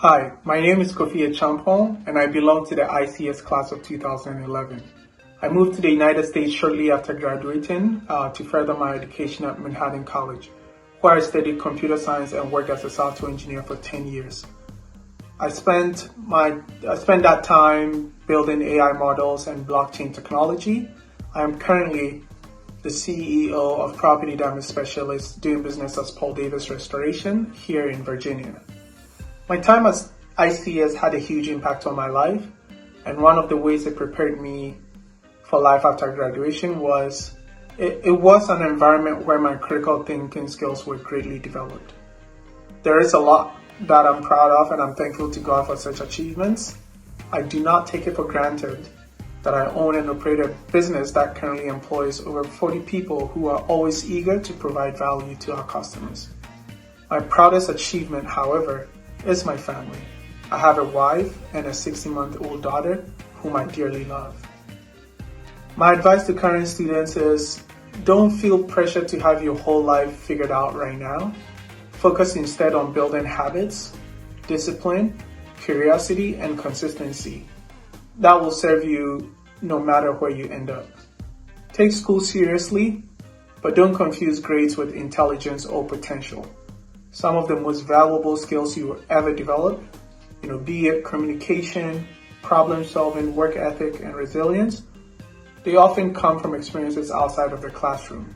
Hi, my name is Kofi Acheampong and I belong to the ICS class of 2011. I moved to the United States shortly after graduating to further my education at Manhattan College, where I studied computer science and worked as a software engineer for 10 years. I spent that time building AI models and blockchain technology. I am currently the CEO of Property Damage Specialist doing business as Paul Davis Restoration here in Virginia. My time at ICS had a huge impact on my life, and one of the ways it prepared me for life after graduation was it was an environment where my critical thinking skills were greatly developed. There is a lot that I'm proud of, and I'm thankful to God for such achievements. I do not take it for granted that I own and operate a business that currently employs over 40 people who are always eager to provide value to our customers. My proudest achievement, however, is my family. I have a wife and a 60-month-old daughter whom I dearly love. My advice to current students is don't feel pressure to have your whole life figured out right now. Focus instead on building habits, discipline, curiosity, and consistency. That will serve you no matter where you end up. Take school seriously, but don't confuse grades with intelligence or potential. Some of the most valuable skills you will ever develop, be it communication, problem solving, work ethic, and resilience, they often come from experiences outside of the classroom.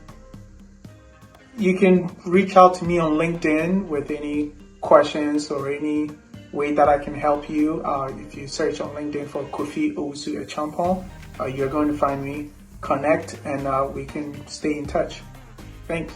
You can reach out to me on LinkedIn with any questions or any way that I can help you. If you search on LinkedIn for Kofi Acheampong, you're going to find me. Connect and we can stay in touch. Thanks.